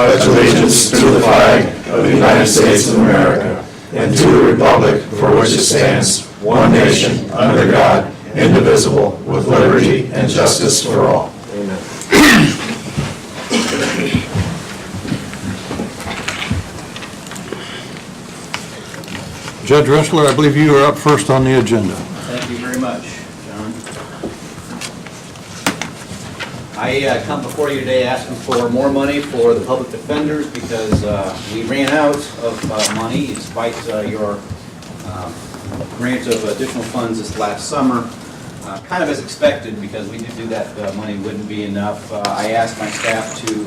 pledge allegiance to the flag of the United States of America and to the republic for which it stands, one nation, under God, indivisible, with liberty and justice for all. Amen. Judge Rentschler, I believe you are up first on the agenda. Thank you very much, John. I come before you today asking for more money for the public defenders because we ran out of money despite your grant of additional funds this last summer. Kind of as expected, because we did do that, money wouldn't be enough. I asked my staff to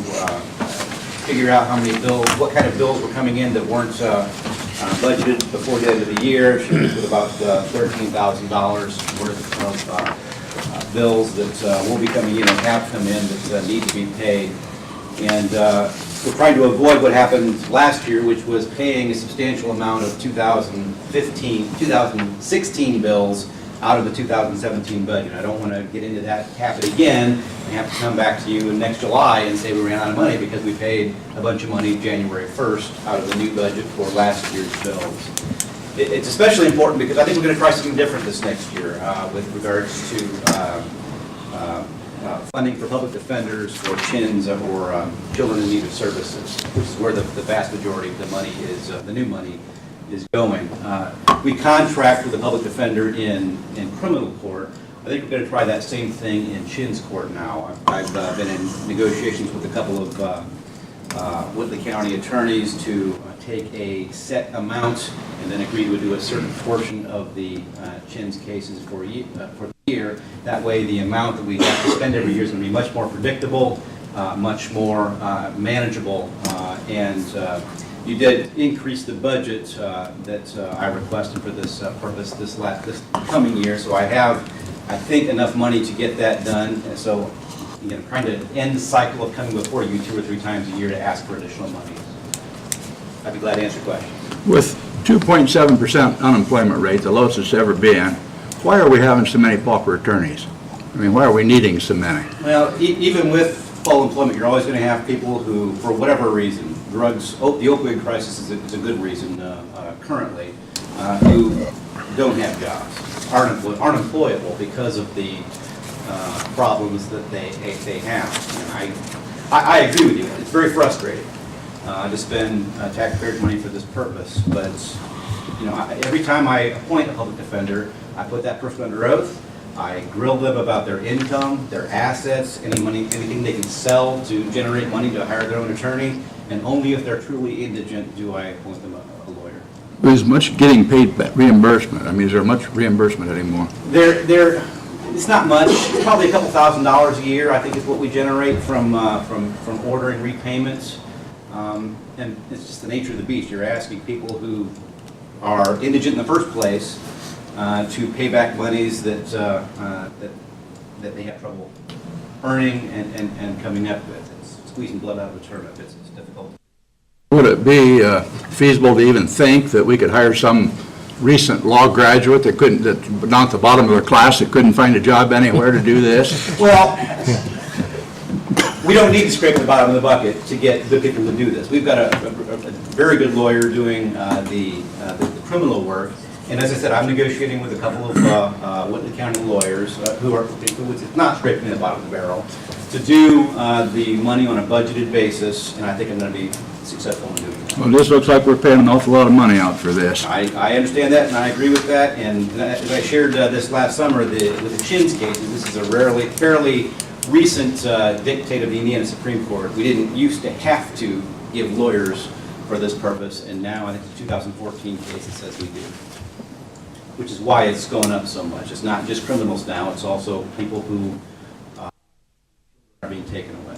figure out how many bills, what kind of bills were coming in that weren't budgeted before the end of the year. She was with about $13,000 worth of bills that will be coming in and have come in that need to be paid. And we're trying to avoid what happened last year, which was paying a substantial amount of 2016 bills out of the 2017 budget. I don't want to get into that habit again and have to come back to you in next July and say we ran out of money because we paid a bunch of money January 1st out of the new budget for last year's bills. It's especially important because I think we're going to try something different this next year with regards to funding for public defenders, for CHINs, or children in need of services, which is where the vast majority of the money is, the new money is going. We contract with the public defender in criminal court. I think we're going to try that same thing in CHIN's court now. I've been in negotiations with a couple of Whitley County attorneys to take a set amount and then agree to do a certain portion of the CHIN's cases for the year. That way the amount that we have to spend every year is going to be much more predictable, much more manageable, and you did increase the budget that I requested for this purpose this coming year, so I have, I think, enough money to get that done. And so, again, trying to end the cycle of coming before you 2 or 3 times a year to ask for additional money. I'd be glad to answer questions. With 2.7% unemployment rate, the lowest it's ever been, why are we having so many pauper attorneys? I mean, why are we needing so many? Well, even with full employment, you're always going to have people who, for whatever reason, drugs, the opioid crisis is a good reason currently, who don't have jobs, aren't employable because of the problems that they have. And I agree with you. It's very frustrating to spend taxpayers' money for this purpose, but every time I appoint a public defender, I put that person under oath. I grill them about their income, their assets, anything they can sell to generate money to hire their own attorney, and only if they're truly indigent do I appoint them a lawyer. Is much getting paid reimbursement? I mean, is there much reimbursement anymore? It's not much. It's probably a couple $1,000s a year, I think, is what we generate from ordering repayments. And it's just the nature of the beast. You're asking people who are indigent in the first place to pay back monies that they have trouble earning and coming up with. It's squeezing blood out of the turnip. It's difficult. Would it be feasible to even think that we could hire some recent law graduate that not at the bottom of their class that couldn't find a job anywhere to do this? Well, we don't need to scrape the bottom of the bucket to get good people to do this. We've got a very good lawyer doing the criminal work. And as I said, I'm negotiating with a couple of Whitley County lawyers who it's not scraping the bottom of the barrel, to do the money on a budgeted basis, and I think I'm going to be successful in doing that. Well, this looks like we're paying an awful lot of money out for this. I understand that, and I agree with that. And as I shared this last summer, with the CHIN's cases, this is a fairly recent dictate of the Indiana Supreme Court. We didn't used to have to give lawyers for this purpose, and now I think the 2014 case that says we do, which is why it's going up so much. It's not just criminals now, it's also people who are being taken away.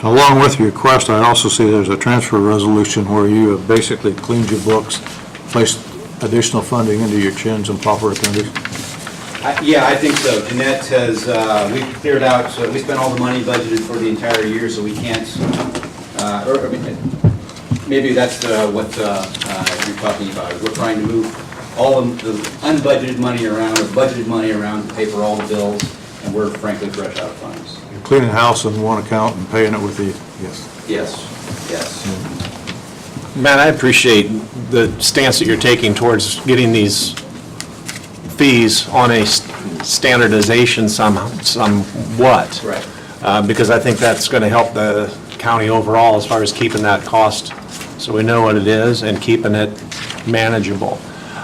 Along with your request, I also see there's a transfer resolution where you have basically cleaned your books, placed additional funding into your CHINs and pauper offenders. Yeah, I think so. Jeanette has, we've cleared out, so we spent all the money budgeted for the entire year, so we can't, maybe that's what you're talking about. We're trying to move all of the unbudgeted money around, or budgeted money around to pay for all the bills, and we're frankly fresh out of funds. cleaning house in one account and paying it with the, yes. Yes, yes. Matt, I appreciate the stance that you're taking towards getting these fees on a standardization somewhat. Right. Because I think that's going to help the county overall as far as keeping that cost, so we know what it is, and keeping it manageable.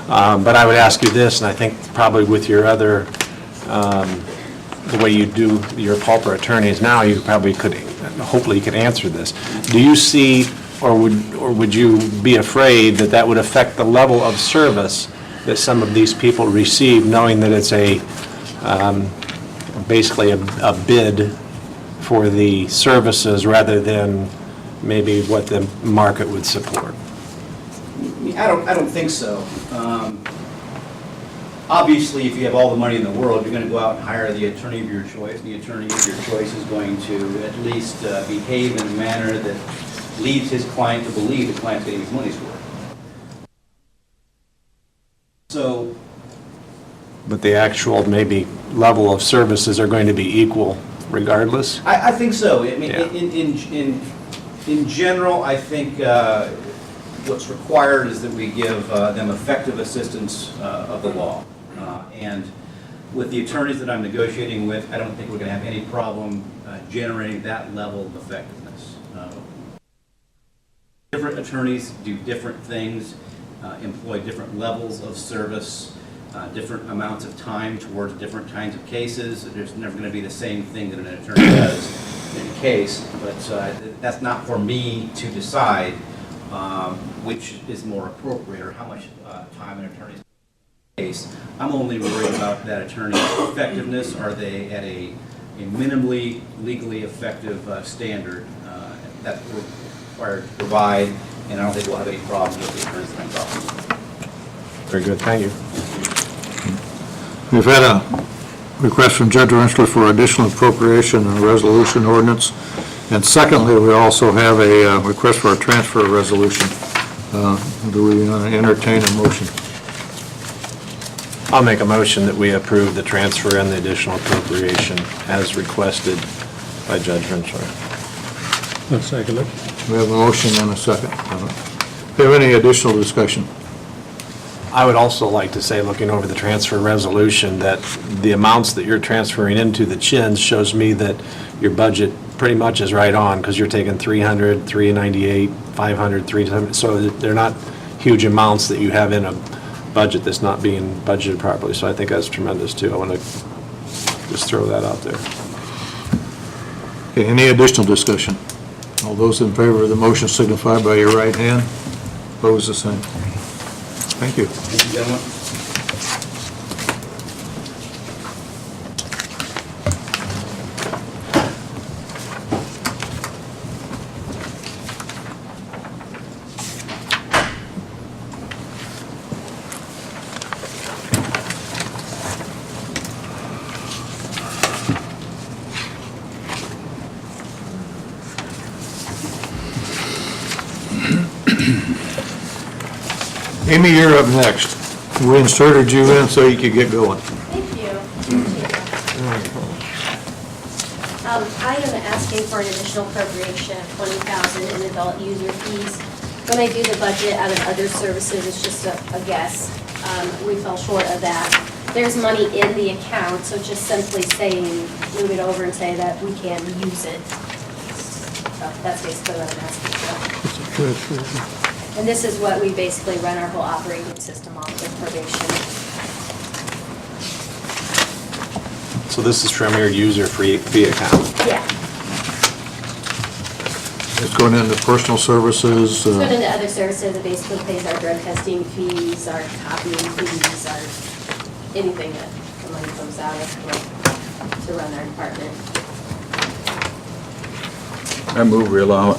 But I would ask you this, and I think probably with your other, the way you do your pauper attorneys now, you probably could, hopefully you could answer this. Do you see, or would you be afraid that that would affect the level of service that some of these people receive, knowing that it's basically a bid for the services rather than maybe what the market would support? I don't think so. Obviously, if you have all the money in the world, you're going to go out and hire the attorney of your choice. The attorney of your choice is going to at least behave in a manner that leads his client to believe the client's getting his money's worth. So, But the actual maybe level of services are going to be equal regardless? I think so. I mean, Yeah. in general, I think what's required is that we give them effective assistance of the law. And with the attorneys that I'm negotiating with, I don't think we're going to have any problem generating that level of effectiveness. Different attorneys do different things, employ different levels of service, different amounts of time towards different kinds of cases. There's never going to be the same thing that an attorney does in a case, but that's not for me to decide which is more appropriate or how much time an attorney's case. I'm only worried about that attorney's effectiveness. Are they at a minimally legally effective standard that we're required to provide, and I don't think we'll have any problems with the attorneys that I'm talking about. Very good, thank you. We've had a request from Judge Rentschler for additional appropriation and resolution ordinance. And secondly, we also have a request for a transfer resolution. Do we entertain a motion? I'll make a motion that we approve the transfer and the additional appropriation as requested by Judge Rentschler. I'll second it. We have a motion and a second. Do you have any additional discussion? I would also like to say, looking over the transfer resolution, that the amounts that you're transferring into the chins shows me that your budget pretty much is right on, because you're taking 300, 398, 500, 300, so they're not huge amounts that you have in a budget that's not being budgeted properly, so I think that's tremendous too. I want to just throw that out there. Okay, any additional discussion? All those in favor of the motion signify by your right hand. Opposed, the same. Thank you. Thank you, gentlemen. Amy, you're up next. We inserted you in so you could get going. Thank you. I am asking for an additional appropriation of $20,000 in adult user fees. When I do the budget out of other services, it's just a guess. We fell short of that. There's money in the account, so just simply saying, move it over and say that we can use it. So that's basically what I'm asking for. And this is what we basically run our whole operating system off with probation. So this is from your user fee account? Yeah. It's going into personal services. It's going into other services. It basically pays our drug testing fees, our copying fees, our anything that the money comes out of to run our department. I move we allow it.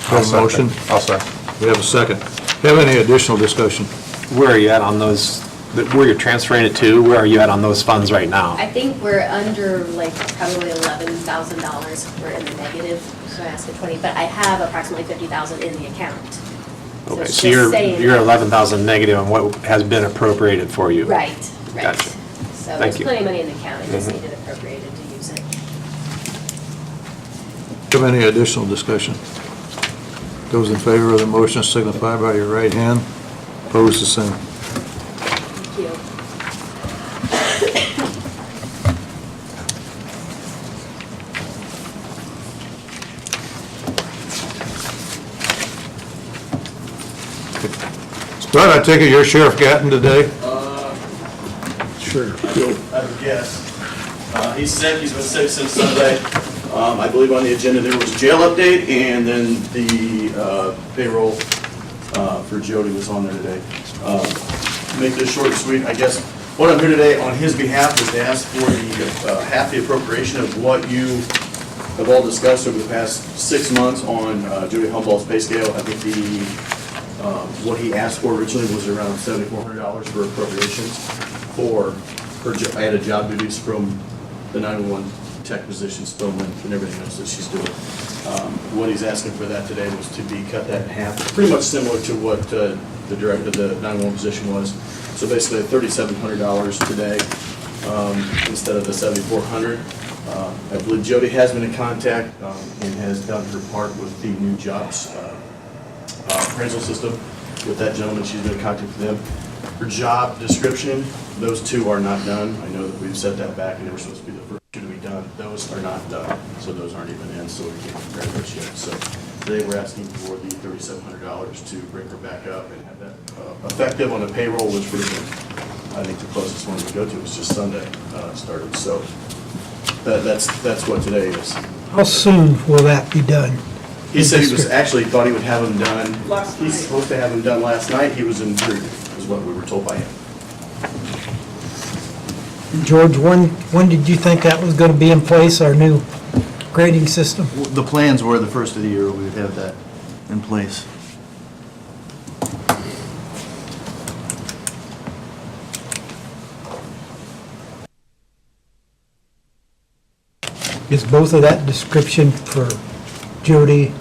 Have a motion? I'll second. We have a second. Have any additional discussion? Where are you at on those, where you're transferring it to? Where are you at on those funds right now? I think we're under like probably $11,000. We're in the negative, so I asked for 20, but I have approximately 50,000 in the account. Okay, it's so just saying- you're 11,000 negative on what has been appropriated for you? Right, right. Gotcha. So Thank there's you. plenty of money in the account. I just needed appropriated to use it. Have any additional discussion? Those in favor of the motion signify by your right hand. Opposed, the same. Thank you. Scott, I take it you're Sheriff Gatton today? Sure. I would guess. He's sick, he's been sick since Sunday. I believe on the agenda there was a jail update, and then the payroll for Jody was on there today. Make this short and sweet, I guess. What I'm here today on his behalf is to ask for the half the appropriation of what you have all discussed over the past 6 months on Jody Humboldt's pay scale. I think what he asked for originally was around $7,400 for appropriations for her added job duties from the 911 tech position, Spillman, and everything else that she's doing. What he's asking for that today was to be cut that in half, pretty much similar to what the director of the 911 position was. So basically $3,700 today instead of the $7,400. I believe Jody has been in contact and has done her part with the new jobs appraisal system with that gentleman. She's been in contact with them. Her job description, those two are not done. I know that we've set that back and they were supposed to be the first two to be done. Those are not done, so those aren't even in, so we can't compare those yet. So today we're asking for the $3,700 to bring her back up and have that effective on the payroll, which would have been, I think, the closest one we go to was just Sunday started. So that's what today is. How soon will that be done? He said he was actually thought he would have them done. He's supposed to have them done last night. He was in Peru, is what we were told by him. George, when did you think that was going to be in place, our new grading system? The plans were the first of the year we would have that in place. Is both of that description for Jody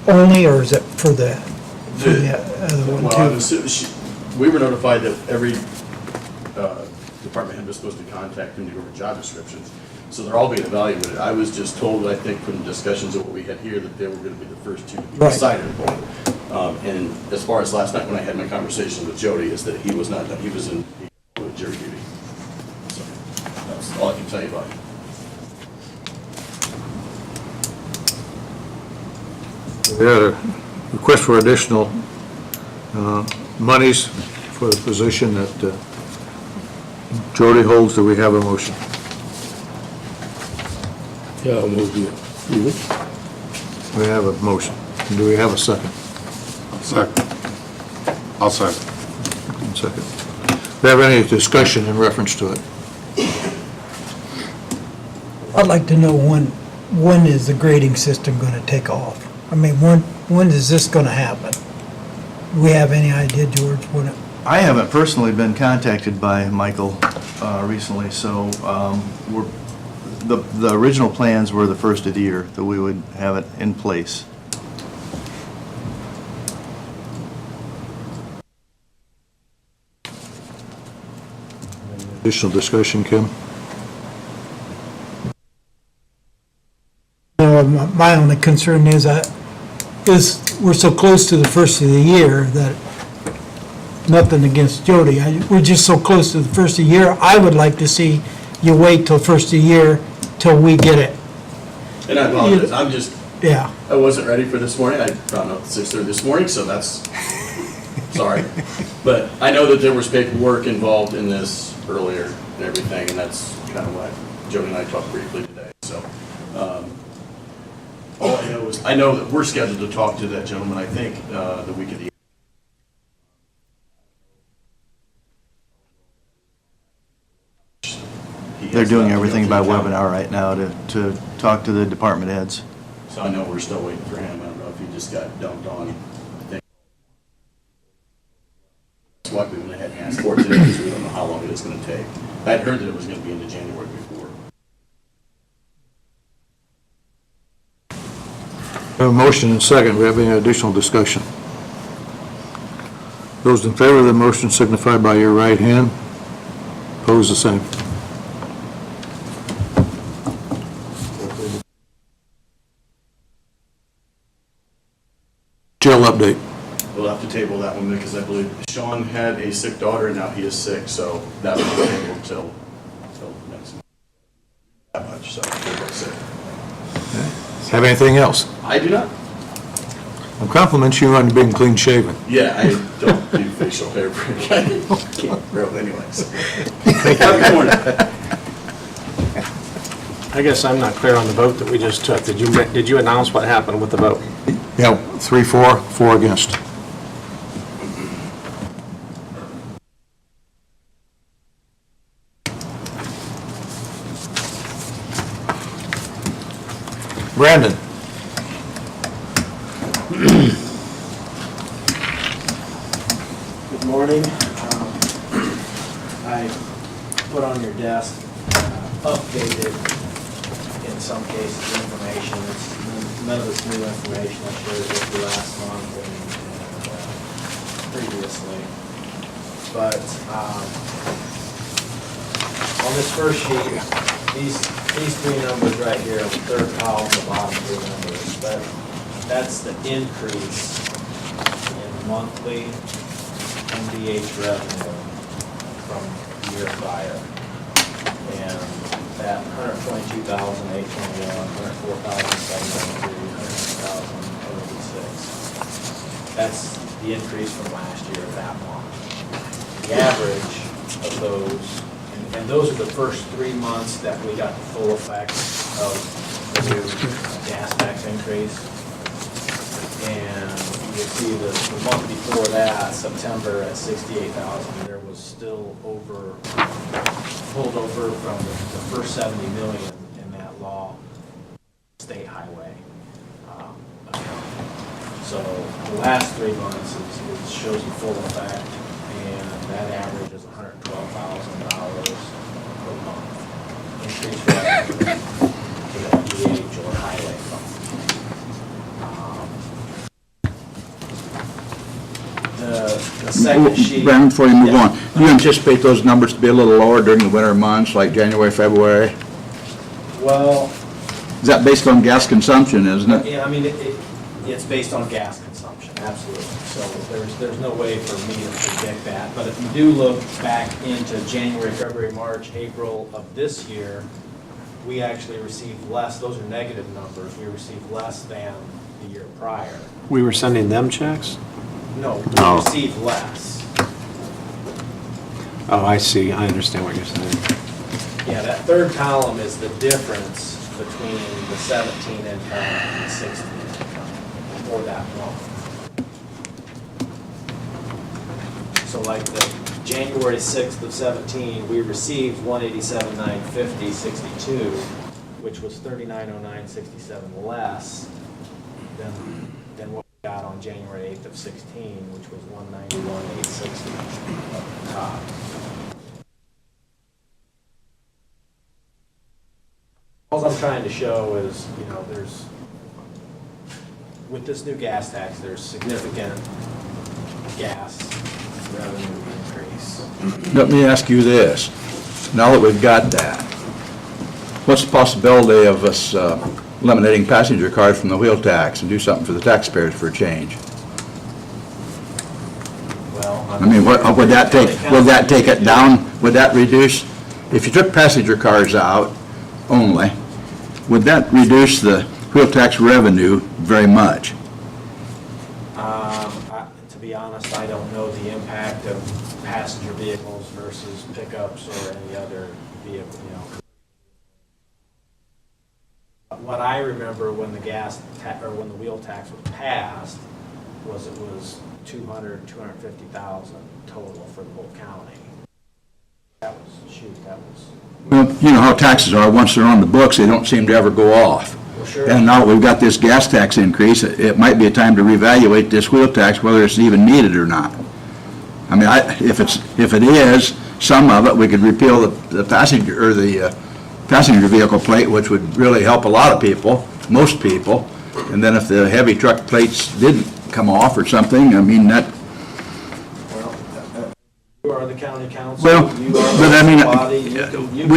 only, or is it for the other one Well, too? we were notified that every department head was supposed to contact him to go over job descriptions. So they're all being evaluated. I was just told, I think, from discussions of what we had here, that they were going to be the first two to be Right. decided upon. And as far as last night when I had my conversation with Jody, is that he was not done. He was in jury duty. So that's all I can tell you about it. We had a request for additional monies for the position that Jody holds. Do we have a motion? Yeah, I'll move you. We have a motion. Do we have a second? Second. I'll second. Second. Do we have any discussion in reference to it? I'd like to know when is the grading system going to take off? I mean, when is this going to happen? Do we have any idea, George, when it? I haven't personally been contacted by Michael recently, so the original plans were the first of the year that we would have it in place. Additional discussion, Kim? No, my only concern is we're so close to the first of the year that, nothing against Jody, we're just so close to the first of the year. I would like to see you wait till first of the year till we get it. And I apologize. Yeah. I wasn't ready for this morning. I found out at 6:30 this morning, so that's, sorry. But I know that there was paperwork involved in this earlier and everything, and that's kind of why Jody and I talked briefly today, so. All I know is, I know that we're scheduled to talk to that gentleman, I think, the week of the. They're doing everything by webinar right now to talk to the department heads. So I know we're still waiting for him. I don't know if he just got dumped on. I think that's why we went ahead and asked for it today, because we don't know how long it is going to take. I'd heard that it was going to be into January before. We have a motion and second. We have any additional discussion? Those in favor of the motion signify by your right hand. Opposed, the same. Jail update. We'll have to table that one because I believe Sean had a sick daughter and now he is sick, so that will be tabled till next month. That much, so we'll go sick. Have anything else? I do not. Well, compliments you on being clean shaven. Yeah, I don't do facial hair break. I can't grow it anyways. Good morning. I guess I'm not clear on the vote that we just took. Did you announce what happened with the vote? Yeah, 3-4, 4 against. Brandon? Good morning. I put on your desk updated, in some cases, information. It's none of it's new information. I shared it with you last month and previously. But on this first sheet, these three numbers right here, the third column, the bottom three numbers, that's the increase in monthly MDH revenue from the year prior. And that 122,821, 104,793, 100,086. That's the increase from last year at that month. The average of those, and those are the first 3 months that we got the full effect of the new gas tax increase. And you see the month before that, September at 68,000, there was still pulled over from the first 70 million in that law state highway account. So the last 3 months, it shows the full effect, and that average is $112,000 per month. Increased revenue to the MDH or highway fund. The second sheet. Brandon, before you move on, do you anticipate those numbers to be a little lower during the winter months, like January, February? Well, Is that based on gas consumption, isn't it? yeah, I mean, it's based on gas consumption, absolutely. So there's no way for me to predict that. But if you do look back into January, February, March, April of this year, we actually received less. Those are negative numbers. We received less than the year prior. We were sending them checks? No, we Oh. received less. Oh, I see. I understand what you're saying. Yeah, that third column is the difference between the 17 income and the 16 income for that month. So like the January 6th of 17, we received 187,950.62, which was 3909.67 less than what we got on January 8th of 16, which was 191,860 at the top. All I'm trying to show is, with this new gas tax, there's significant gas revenue increase. Let me ask you this, now that we've got that, what's the possibility of us eliminating passenger cars from the wheel tax and do something for the taxpayers for a change? Well, I mean, what would that take it down? Would that reduce, if you took passenger cars out only, would that reduce the wheel tax revenue very much? To be honest, I don't know the impact of passenger vehicles versus pickups or any other vehicle, What I remember when the when the wheel tax was passed was it was 250,000 total for the whole county. That was. Well, you know how taxes are, once they're on the books, they don't seem to ever go off. Well, sure. And now that we've got this gas tax increase, it might be a time to reevaluate this wheel tax, whether it's even needed or not. I mean, if it is, some of it, we could repeal the passenger, or the passenger vehicle plate, which would really help a lot of people, most people. And then if the heavy truck plates didn't come off or something, I mean, that, You are the county council. well, You are but I the mean, body. You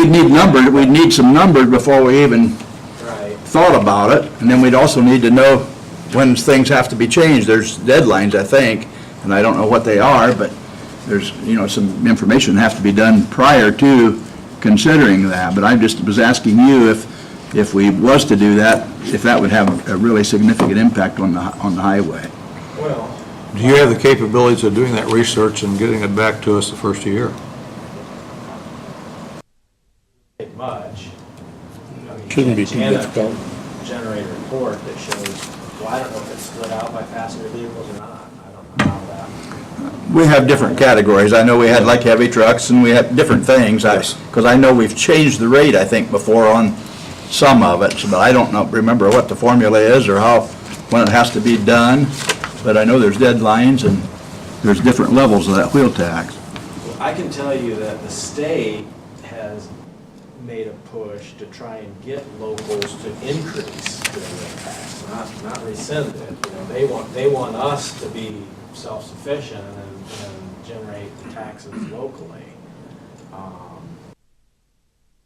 we'd need some numbers before we even Right. thought about it, and then we'd also need to know when things have to be changed, there's deadlines, I think, and I don't know what they are, but there's, some information that has to be done prior to considering that. But I just was asking you if we was to do that, if that would have a really significant impact on the highway. Well, Do you have the capabilities of doing that research and getting it back to us the first of the year? not much. I mean, Shouldn't be too Jana difficult. can generate a report that shows, well, I don't know if it's split out by passenger vehicles or not. I don't know how that. We have different categories. I know we had like heavy trucks and we had different things. Because I know we've changed the rate, I think, before on some of it, but I don't remember what the formula is or when it has to be done. But I know there's deadlines and there's different levels of that wheel tax. I can tell you that the state has made a push to try and get locals to increase their wheel tax, not rescind it. They want us to be self-sufficient and generate the taxes locally.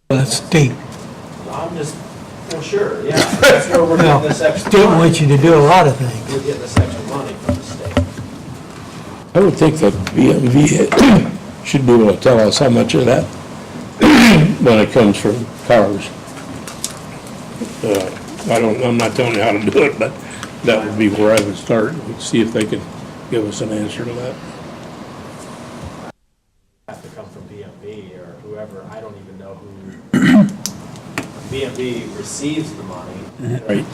That's state. I'm just, well, sure, yeah, that's where we're getting this extra State money. wants you to do a lot of things. We're getting this extra money from the state. I would think that BMV should be able to tell us how much of that when it comes from cars. I'm not telling you how to do it, but that would be where I would start, see if they can give us an answer to that. Have to come from BMV or whoever, I don't even know who. BMV receives the money. Right.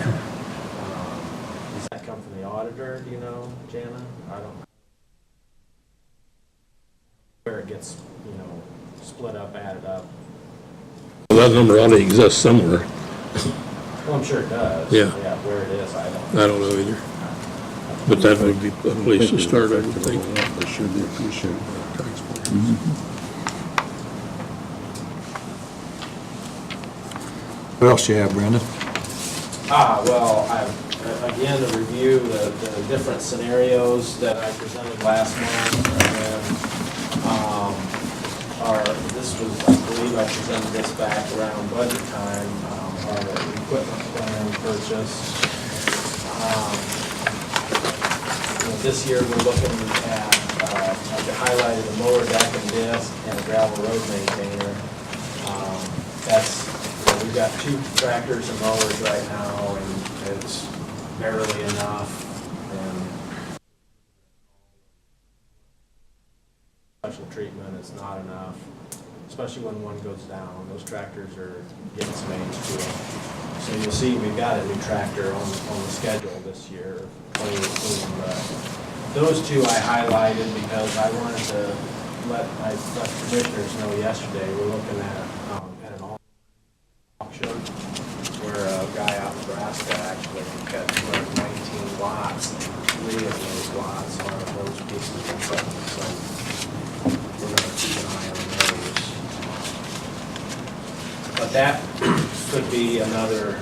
Does that come from the auditor, do you know, Jana? I don't know. Where it gets, split up, added up. Well, that number ought to exist somewhere. Well, I'm sure it does. Yeah. Yeah, where it is, I don't. I don't know either. But that would be a place to start, I would think. They should be appreciated by taxpayers. What else do you have, Brandon? Well, again, to review the different scenarios that I presented last month, and then, this was, I believe I presented this back around budget time, our equipment plan purchase. This year, we're looking at, I highlighted a mower, deck and disc, and a gravel road maintainer. We've got 2 tractors and mowers right now, and it's barely enough, and special treatment is not enough, especially when one goes down. Those tractors are getting some age to them. So you'll see we've got a new tractor on the schedule this year, 2018, but those 2 I highlighted because I wanted to let commissioners know yesterday, we're looking at an auction where a guy out in Nebraska actually got 219 lots, and 3 of those lots are those pieces of equipment, so we're going to keep an eye on those. But that could be another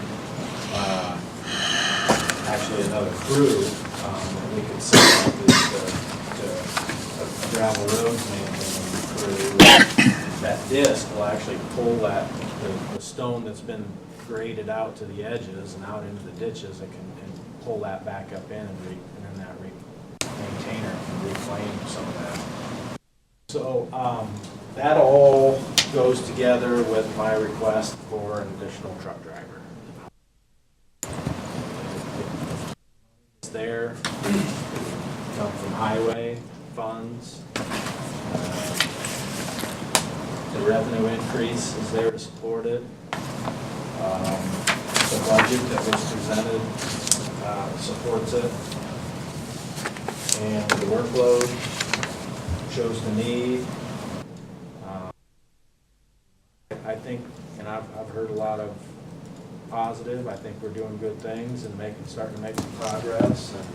crew that we could set up a gravel road maintaining crew. That disc will actually pull the stone that's been graded out to the edges and out into the ditches, and pull that back up in, and then that maintainer can reclaim some of that. So that all goes together with my request for an additional truck driver. It's there, come from highway funds. The revenue increase is there to support it. The budget that was presented supports it. And the workload shows the need. I think, and I've heard a lot of positive, I think we're doing good things and starting to make some progress, and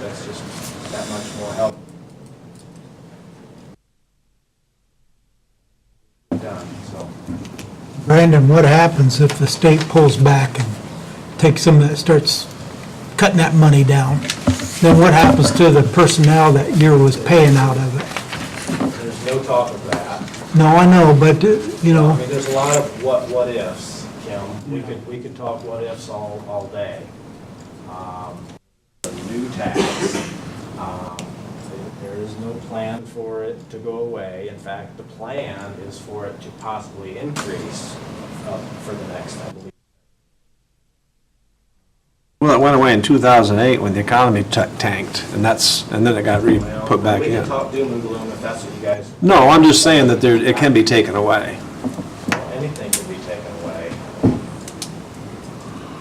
that's just that much more help done, so. Brandon, what happens if the state pulls back and takes some of that, starts cutting that money down? Then what happens to the personnel that year was paying out of it? There's no talk of that. No, I know, but, I mean, there's a lot of what ifs, Kim. We could talk what ifs all day. The new tax, there is no plan for it to go away. In fact, the plan is for it to possibly increase for the next, I believe. Well, it went away in 2008 when the economy tanked, and then it got put back We can in. talk doom and gloom if that's what you guys, No, I'm just saying that it can be taken away. anything can be taken away.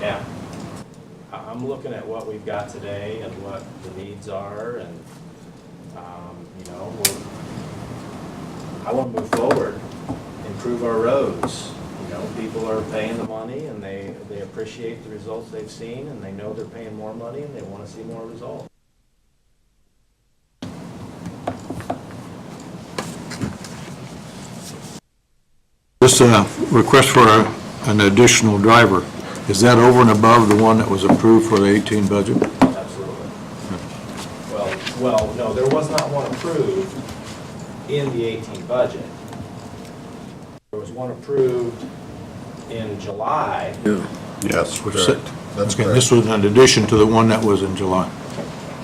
Yeah. I'm looking at what we've got today and what the needs are, and, you know, I want to move forward, improve our roads. You know, people are paying the money, and they appreciate the results they've seen, and they know they're paying more money, and they want to see more results. This request for an additional driver, is that over and above the one that was approved for the 18 budget? Absolutely. Well, no, there was not one approved in the 18 budget. There was one approved in July. Yes, correct. That's Okay, correct. this was in addition to the one that was in July.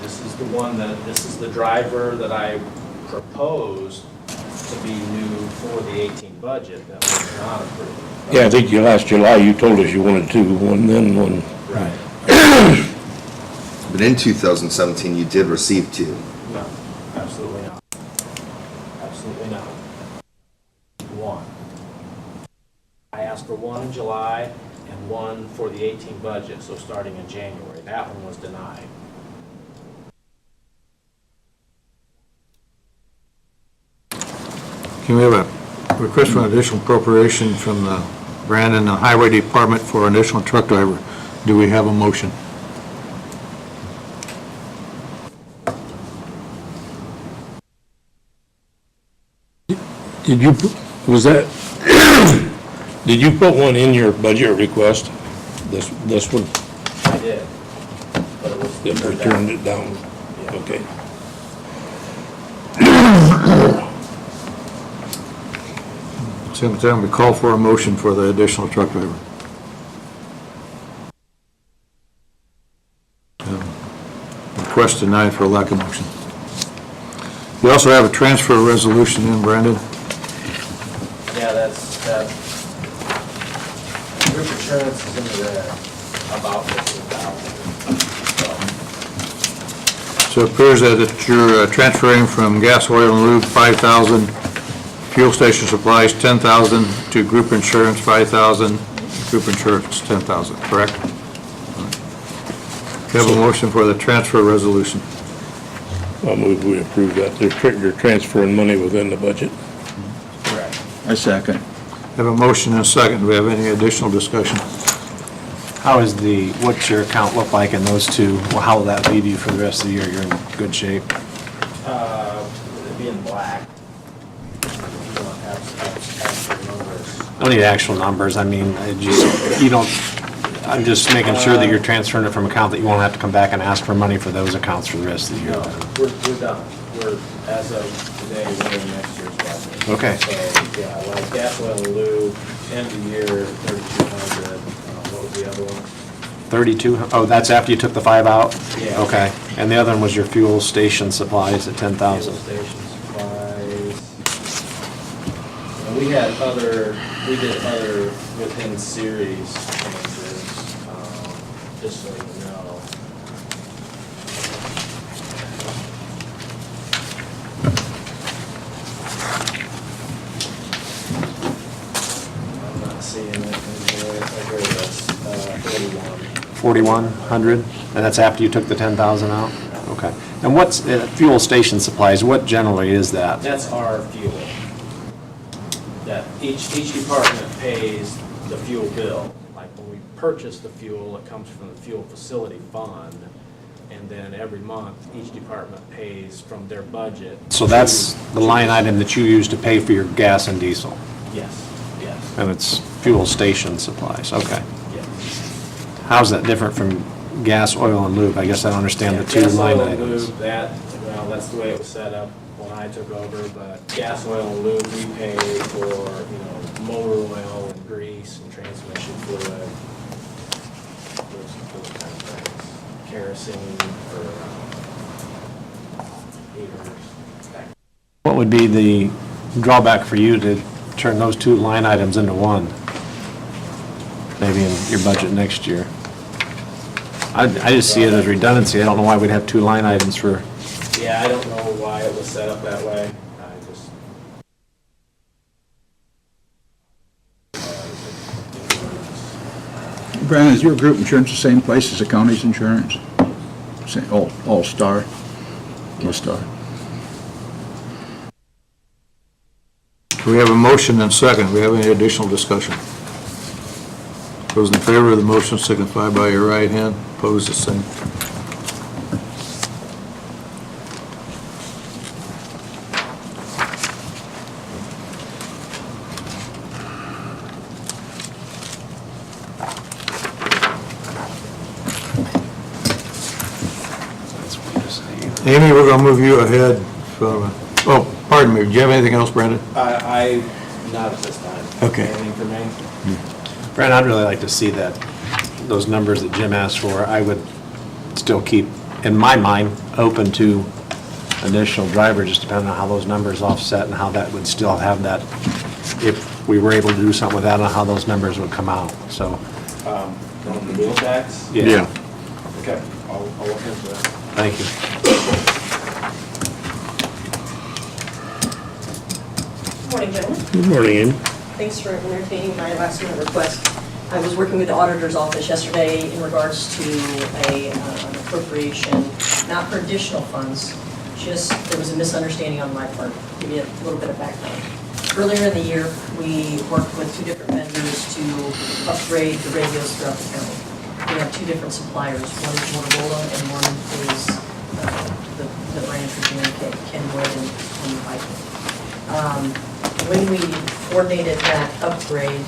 This is the one this is the driver that I proposed to be new for the 18 budget that was not approved. Yeah, I think last July you told us you wanted two, one then, one. Right. But in 2017, you did receive two. No, absolutely not. Absolutely not. One. I asked for one in July and one for the 18 budget, so starting in January. That one was denied. Can we have a request for an additional appropriation from the Brandon Highway Department for an additional truck driver? Do we have a motion? Did you, was that, did you put one in your budget request? This one, I did. But it was. that we turned it down? Yeah. Okay. Same time, we call for a motion for the additional truck driver. Request denied for lack of motion. You also have a transfer resolution in, Brandon. Yeah, that's, group insurance is in the red about $15,000. So it appears that you're transferring from gas, oil, and lube, 5,000, fuel station supplies, 10,000, to group insurance, 5,000, group insurance, 10,000, correct? We have a motion for the transfer resolution. I'll move we approve that. They're transferring money within the budget. Correct. I second. Have a motion and a second. Do we have any additional discussion? What's your account look like in those two? Well, how will that leave you for the rest of the year? You're in good shape. It'd be in black. You don't have actual numbers. I don't need actual numbers. I mean, I'm just making sure that you're transferring it from account that you won't have to come back and ask for money for those accounts for the rest of the year. No, we're done. We're, as of today, we're in next year's budget. Okay. So, yeah, like gas, oil, and lube, end of year, 3,200. What was the other one? 32, oh, that's after you took the 5 out? Yeah. Okay. And the other one was your fuel station supplies at 10,000. Fuel station supplies. And we did other within series changes, just so you know. I'm not seeing it in here. Here it is, 4,100, and that's after you took the 10,000 out? Okay. And what's fuel station supplies, what generally is that? That's our fuel. That each department pays the fuel bill. Like when we purchase the fuel, it comes from the fuel facility fund. And then every month, each department pays from their budget. So that's the line item that you use to pay for your gas and diesel? Yes, yes, And it's fuel station supplies, okay. yes. How's that different from gas, oil, and lube? I guess I don't understand the two Gas, line oil, and items. lube, that's the way it was set up when I took over, but gas, oil, and lube, we pay for, motor oil and grease and transmission fluid, those kind of things. kerosene for heaters. What would be the drawback for you to turn those two line items into one? Maybe in your budget next year? I just see it as redundancy. I don't know why we'd have two line items for, Yeah, I don't know why it was set up that way. I just. Brandon, is your group insurance the same place as the county's insurance? All-Star? All-Star. We have a motion and second. Do we have any additional discussion? Those in favor of the motion signify by your right hand. Opposed, the same. Amy, we're going to move you ahead from, oh, pardon me, do you have anything else, Brandon? I, not at this time. Okay. Anything for me? Brandon, I'd really like to see that, those numbers that Jim asked for. I would still keep, in my mind, open to additional driver, just depending on how those numbers offset and how that would still have that, if we were able to do something with that, and how those numbers would come out, so. On the wheel tax? Yeah. Okay, I'll look into it. Thank you. Good morning, gentlemen. Good morning, Amy. Thanks for entertaining my last minute request. I was working with the auditor's office yesterday in regards to an appropriation, not for additional funds, just there was a misunderstanding on my part. Give you a little bit of background. Earlier in the year, we worked with two different vendors to upgrade the radios throughout the county. We have two different suppliers. One is Motorola and one is the brand for Kenwood and Whitley. When we coordinated that upgrade,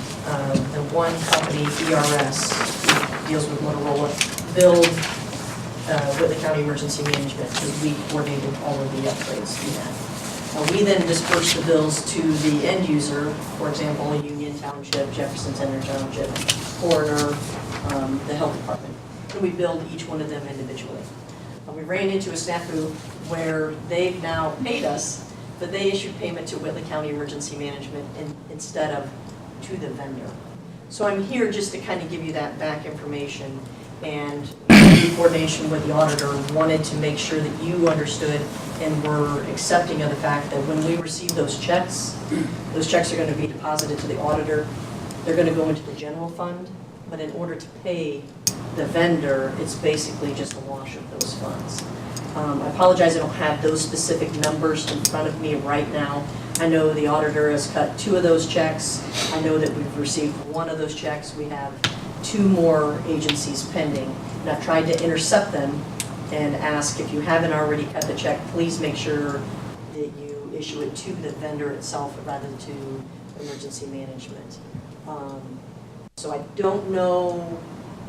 the one company, ERS, who deals with Motorola, billed Whitley County Emergency Management, because we coordinated all of the upgrades to that. We then dispersed the bills to the end user, for example, Union Township, Jefferson Center Township, Coroner, the Health Department, and we billed each one of them individually. We ran into a snafu where they've now paid us, but they issued payment to Whitley County Emergency Management instead of to the vendor. So I'm here just to kind of give you that back information, and in coordination with the auditor, wanted to make sure that you understood and were accepting of the fact that when we receive those checks are going to be deposited to the auditor. They're going to go into the general fund, but in order to pay the vendor, it's basically just a wash of those funds. I apologize, I don't have those specific numbers in front of me right now. I know the auditor has cut 2 of those checks. I know that we've received 1 of those checks. We have 2 more agencies pending. And I've tried to intercept them and ask, if you haven't already cut the check, please make sure that you issue it to the vendor itself rather than to emergency management. So I don't know,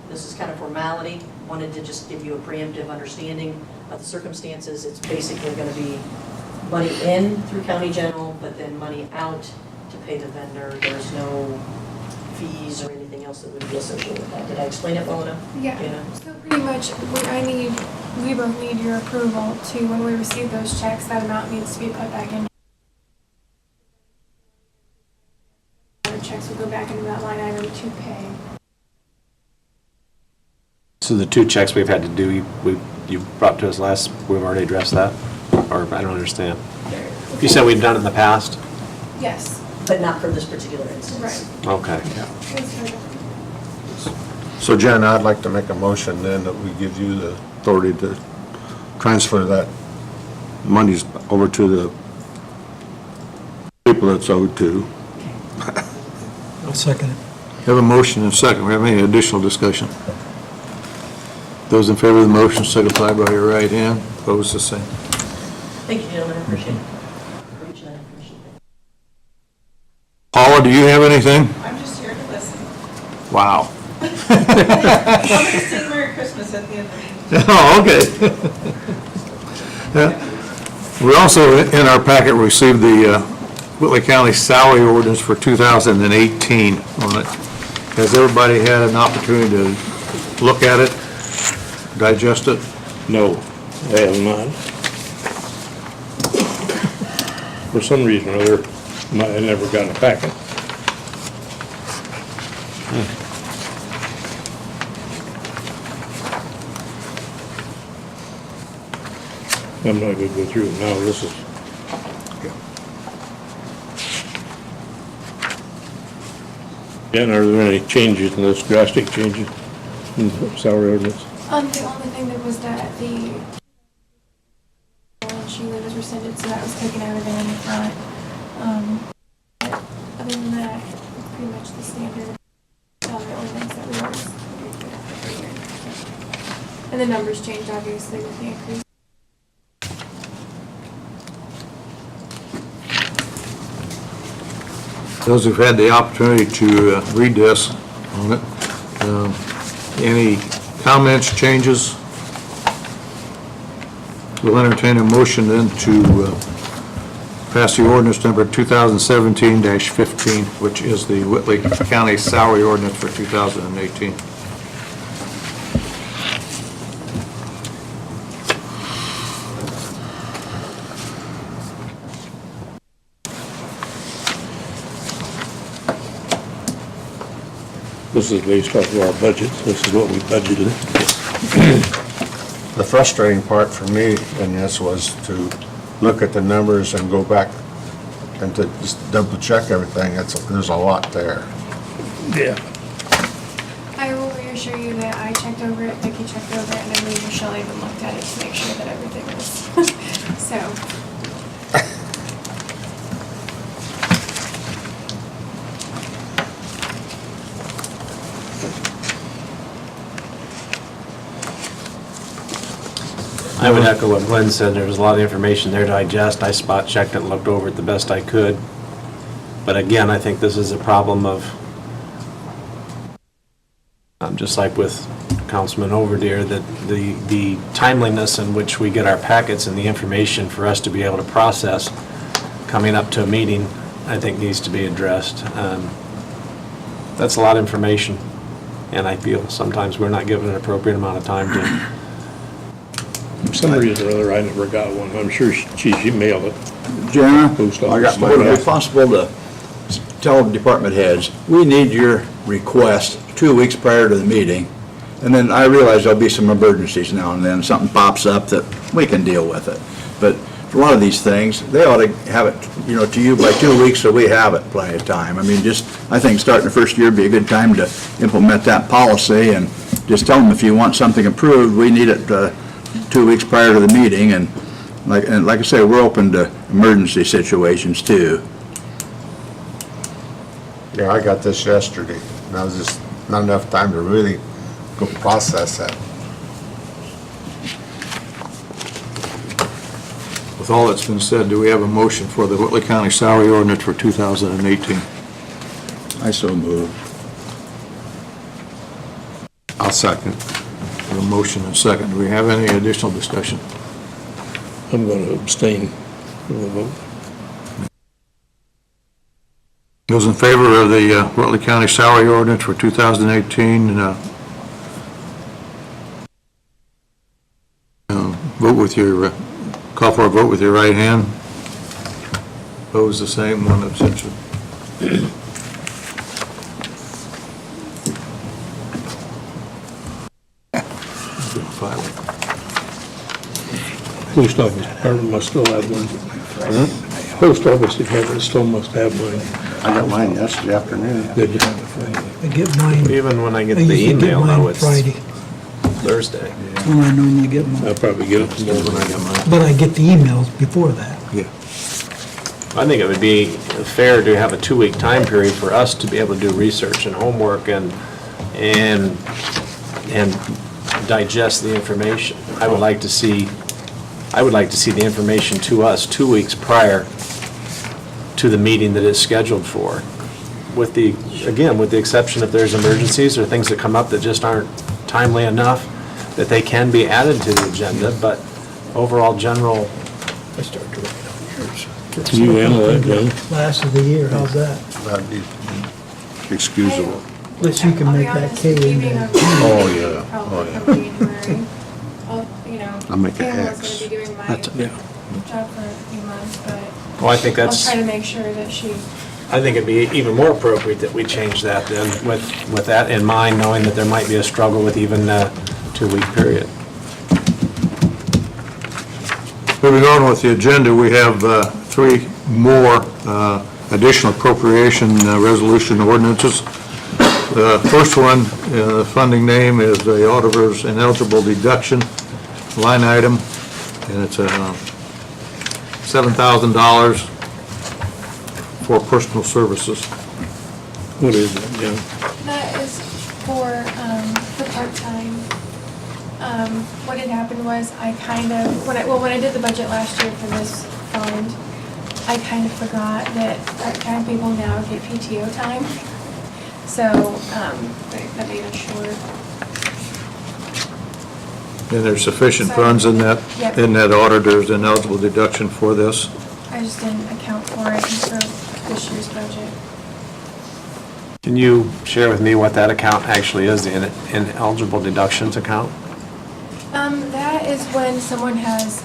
this is kind of formality. Wanted to just give you a preemptive understanding of the circumstances. It's basically going to be money in through county general, but then money out to pay the vendor. There's no fees or anything else that would be associated with that. Did I explain it well enough? Yeah. Dana? So pretty much, we both need your approval to, when we receive those checks, that amount needs to be put back in. The checks will go back into that line item to pay. So the 2 checks we've had to do, you brought to us last, we've already addressed that? Or I don't understand. You said we've done it in the past? Yes. But not for this particular instance. Right. Okay. So Jen, I'd like to make a motion then that we give you the authority to transfer that monies over to the people that's owed to. I'll second it. Have a motion and second. We have any additional discussion? Those in favor of the motion signify by your right hand. Opposed, the same. Thank you, gentlemen. I appreciate it. Appreciate it. Paula, do you have anything? I'm just here to listen. Wow. I'm going to sing Merry Christmas at the end of the meeting. Oh, okay. Yeah. We also, in our packet, received the Whitley County Salary Ordinance for 2018 on it. Has everybody had an opportunity to look at it? digest it? No, I have not. For some reason or other, I never got a packet. I'm not gonna go through it now, this is. Dan, are there any changes in this, drastic changes in the salary ordinance? The only thing that was that the Sheila was rescinded, so that was taken out of there in the front. But other than that, it's pretty much the standard salary ordinance that we always do every year. And the numbers changed obviously with the increase. Those who've had the opportunity to read this on it, any comments, changes? We'll entertain a motion then to pass the ordinance number 2017-15, which is the Whitley County Salary Ordinance for 2018. This is based off of our budget, this is what we budgeted. The frustrating part for me in this was to look at the numbers and go back and to just double check everything. There's a lot there. Yeah. I will reassure you that I checked over it, Vicki checked over it, and I believe Michelle even looked at it to make sure that everything was, so. I would echo what Glenn said. There was a lot of information there to digest. I spot checked it and looked over it the best I could. But again, I think this is a problem of, just like with Councilman Overdeer, that the timeliness in which we get our packets and the information for us to be able to process coming up to a meeting, I think needs to be addressed. That's a lot of information, and I feel sometimes we're not given an appropriate amount of time to. For some reason or other, I never got one. I'm sure she mailed it. Jenna, Post office. I got would it be possible to tell department heads, we need your request 2 weeks prior to the meeting, and then I realize there'll be some emergencies now and then, something pops up that we can deal with it. But for a lot of these things, they ought to have it, to you by 2 weeks so we have it plenty of time. I mean, I think starting the first year would be a good time to implement that policy and just tell them if you want something approved, we need it 2 weeks prior to the meeting, and like I say, we're open to emergency situations too. Yeah, I got this yesterday, and I was just not enough time to really go process that. With all that's been said, do we have a motion for the Whitley County Salary Ordinance for 2018? I so move. I'll second. A motion and second. Do we have any additional discussion? I'm going to abstain from the vote. Those in favor of the Whitley County Salary Ordinance for 2018, vote with your, call for a vote with your right hand. Opposed, the same, one abstention. Post office department must still have one. Post office department still must have mine. I got mine yesterday afternoon. Did you? I get mine, Even when I get I the usually get email now, mine it's Friday, Thursday. when I normally get mine. I'll probably get it tomorrow. When I get mine. But I get the emails before that. Yeah. I think it would be fair to have a 2-week time period for us to be able to do research and homework and digest the information. I would like to see the information to us 2 weeks prior to the meeting that it's scheduled for. With the exception if there's emergencies or things that come up that just aren't timely enough, that they can be added to the agenda, but overall general. I start to write on yours. Can you handle that, Glenn? Last of the year, how's that? That'd be excusable. Unless you can I'll be make that honest, K in beginning there. of Oh, yeah. probably Oh, yeah. from January. job for a few months, but Well, I think I'll that's, try to make sure that she, I think it'd be even more appropriate that we change that then, with that in mind, knowing that there might be a struggle with even a 2-week period. Moving on with the agenda, we have 3 more additional appropriation resolution ordinances. The first one, the funding name is the auditor's ineligible deduction line item, and it's $7,000 for personal services. What is that, Jim? that is for part-time. What had happened was I kind of, when I did the budget last year for this fund, I kind of forgot that part-time people now get PTO time. So, that made it short. And there's sufficient Sorry. funds in that, Yep. in that auditor's ineligible deduction for this. I just didn't account for it for this year's budget. Can you share with me what that account actually is, the ineligible deductions account? That is when someone's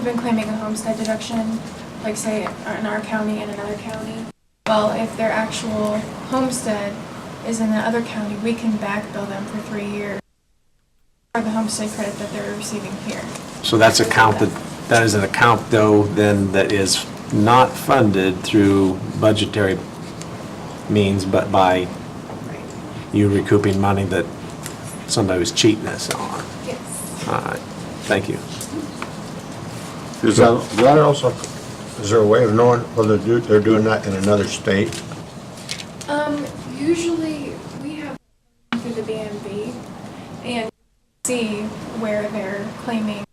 been claiming a homestead deduction, like say in our county and another county. Well, if their actual homestead is in the other county, we can back bill them for 3 years for the homestead credit that they're receiving here. So that's that is an account though then that is not funded through budgetary means, but by you recouping money that somebody was cheating us on. Yes. All right, thank you. Is that also, is there a way of knowing whether they're doing that in another state? Usually we have through the BMV and see where they're claiming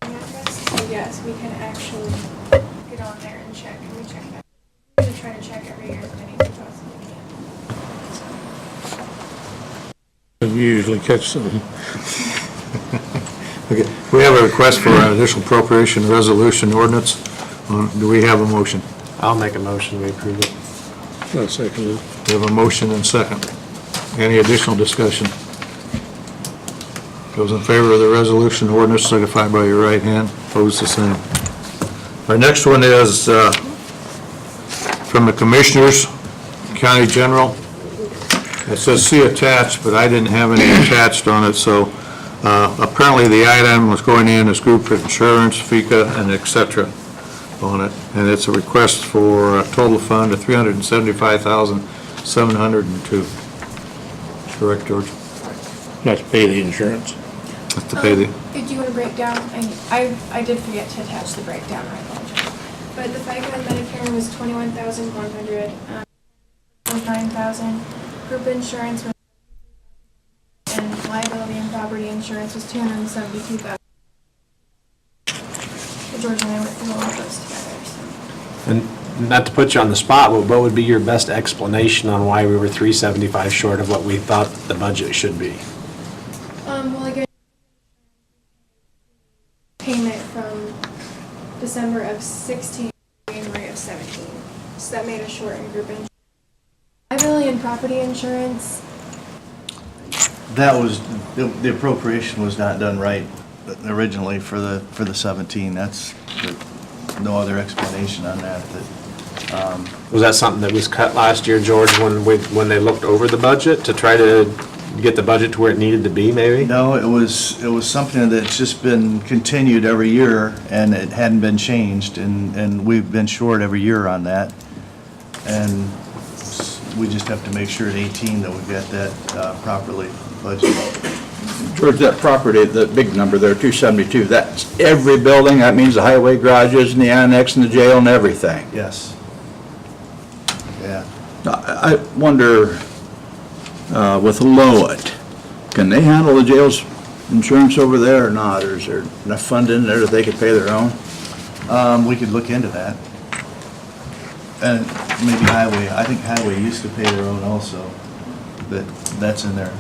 address. So yes, we can actually get on there and check. Can we check that? We usually try to check every year as many as we possibly can. You usually catch some. Okay, we have a request for an additional appropriation resolution ordinance. Do we have a motion? I'll make a motion, we approve it. I'll second it. We have a motion and second. Any additional discussion? Those in favor of the resolution ordinance signify by your right hand. Opposed, the same. Our next one is from the Commissioners, County General. It says see attached, but I didn't have any attached on it, so apparently the item was going in as group insurance, FICA, and et cetera on it. And it's a request for a total fund of $375,702. Correct, George? Not to pay the insurance. That's to pay the, Did you want to break down? I did forget to attach the breakdown, I apologize. But the FICA and Medicare was $21,100, 9,000. Group insurance was, and liability and property insurance was $272,000. George and I went through all of those together, so. And not to put you on the spot, but what would be your best explanation on why we were 375 short of what we thought the budget should be? Well, I get payment from December of 16, January of 17. So that made us short in group insurance. Liability and property insurance, That was, the appropriation was not done right originally for the 17. That's, no other explanation on that. Was that something that was cut last year, George, when they looked over the budget to try to get the budget to where it needed to be, maybe? No, it was something that's just been continued every year, and it hadn't been changed, and we've been short every year on that. And we just have to make sure at 18 that we've got that properly budgeted. George, that property, the big number there, 272, that's every building? That means the highway garages and the annex and the jail and everything? Yes. Yeah. I wonder, with Lowit, can they handle the jail's insurance over there or not? Or is there enough fund in there that they could pay their own? We could look into that. And maybe highway, I think highway used to pay their own also, but that's in there,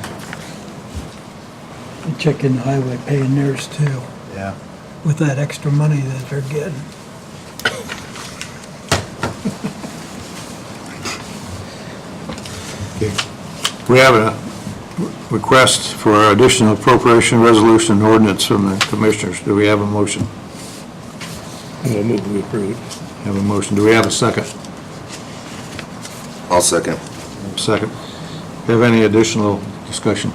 And check in the highway paying theirs too, yeah. with that extra money that they're getting. we have a request for additional appropriation resolution ordinance from the Commissioners. Do we have a motion? We'll move to approve. Have a motion. Do we have a second? I'll second. Second. Have any additional discussion?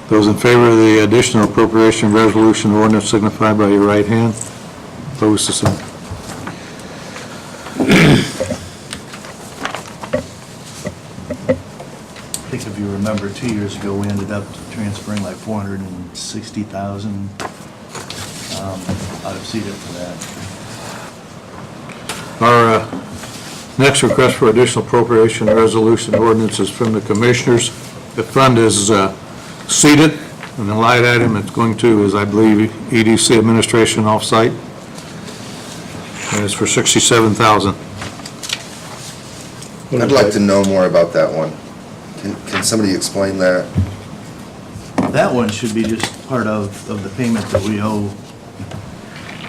Those in favor of the additional appropriation resolution ordinance signify by your right hand. Opposed, the same. I think if you remember, 2 years ago, we ended up transferring like 460,000 out of CEDA for that. Our next request for additional appropriation resolution ordinance is from the commissioners. The fund is seated, and the line item it's going to is, I believe, EDC administration offsite, and it's for $67,000. I'd like to know more about that one. Can somebody explain that? That one should be just part of the payment that we owe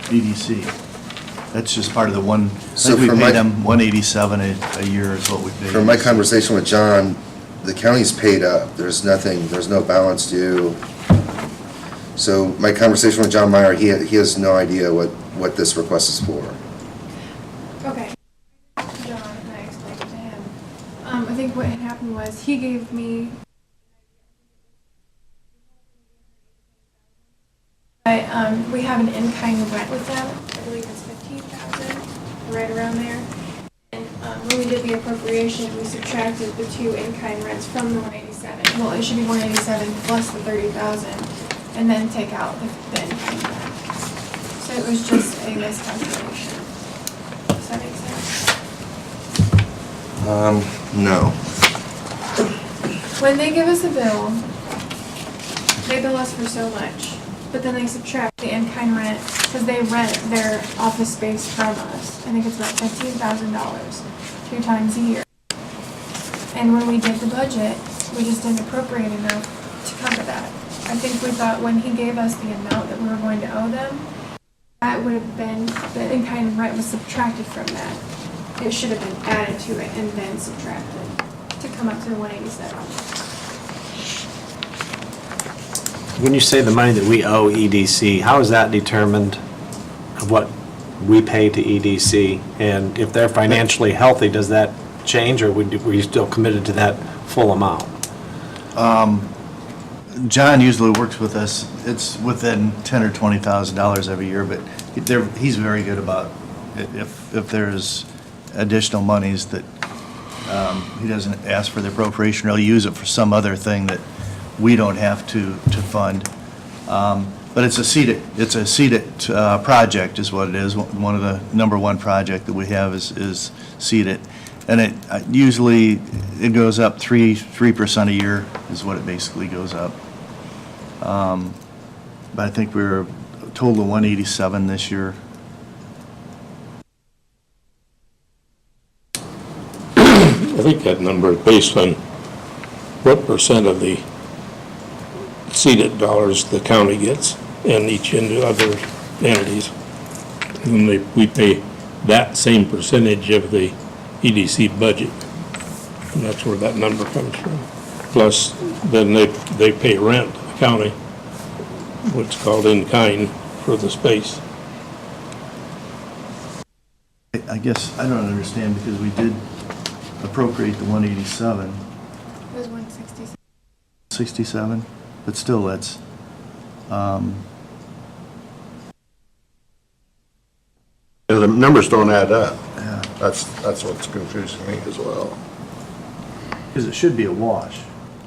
EDC. That's just part of the one, I So think we for pay my- them $187 a year is what we pay. From my conversation with John, the county's paid up. There's no balance due. So my conversation with John Meyer, he has no idea what this request is for. Okay. John, and I explained it to him. I think what had happened was he gave me. We have an in-kind rent with them. I believe it's 15,000, right around there. And when we did the appropriation, we subtracted the two in-kind rents from the 187. Well, it should be 187 plus the 30,000, and then take out the in-kind rent. So it was just a miscalculation. Does that make sense? No. When they give us a bill, they bill us for so much, but then they subtract the in-kind rent, because they rent their office space from us. I think it's about $15,000, 2 times a year. And when we did the budget, we just didn't appropriate enough to cover that. I think we thought when he gave us the amount that we were going to owe them, that would have been, the in-kind rent was subtracted from that. It should have been added to it and then subtracted to come up to the 187. When you say the money that we owe EDC, how is that determined of what we pay to EDC? And if they're financially healthy, does that change, or were you still committed to that full amount? John usually works with us, it's within $10,000 or $20,000 every year, but he's very good about if there's additional monies that he doesn't ask for the appropriation, or he'll use it for some other thing that we don't have to fund. But it's a seated project is what it is. One of the number one project that we have is seated. And it usually, it goes up 3% a year is what it basically goes up. But I think we were a total of 187 this year. I think that number is based on what percent of the seated dollars the county gets and each other entities. And we pay that same percentage of the EDC budget. And that's where that number comes from. Plus, then they pay rent, the county, what's called in-kind for the space. I guess I don't understand, because we did appropriate the 187. It was 167. 67, but still, that's, The numbers don't add up. yeah, That's what's confusing me as well. because it should be a wash.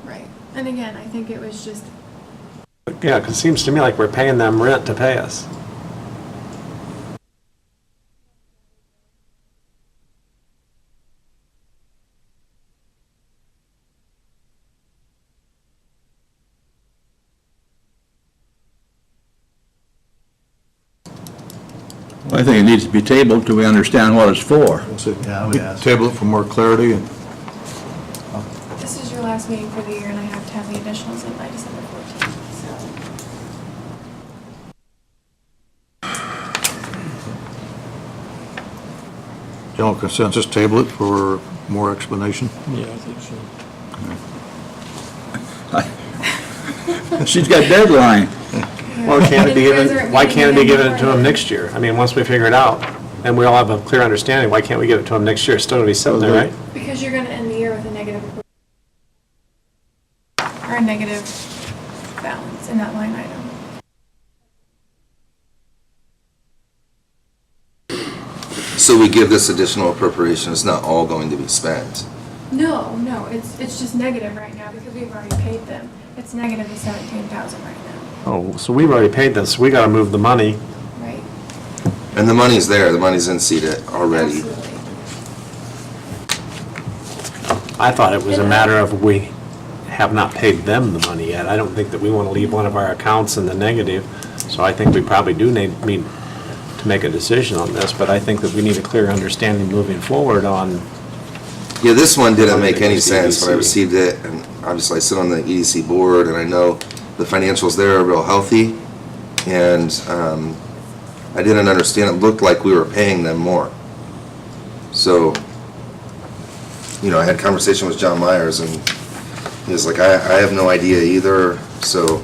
Right. And again, I think it was just, Yeah, because it seems to me like we're paying them rent to pay us. I think it needs to be tabled till we understand what it's for. Yeah, I would ask. Table it for more clarity, and this is your last meeting for the year, and I have to have the additionals in by December 14th, so. general consensus, table it for more explanation. Yeah, I think so. She's got deadline. here. Well, can't it be And you guys given, aren't why meeting can't it be again given to before them then. next year? I mean, once we figure it out, and we all have a clear understanding, why can't we give it to them next year? It's still gonna be sitting there, right? Because you're gonna end the year with a negative, or a negative balance in that line item. So we give this additional appropriation, it's not all going to be spent. No, it's just negative right now because we've already paid them. It's negative to 17,000 right now, Oh, so we've already paid this, we gotta move the money. right? And the money's there, the money's in seated already. Absolutely. I thought it was a matter of we have not paid them the money yet. I don't think that we want to leave one of our accounts in the negative, so I think we probably do need to make a decision on this, but I think that we need a clear understanding moving forward on, Yeah, this one didn't make any sense when I received it, and obviously I sit on the EDC board, and I know the financials there are real healthy, and I didn't understand, it looked like we were paying them more. So, you know, I had a conversation with John Myers, and he was like, I have no idea either, so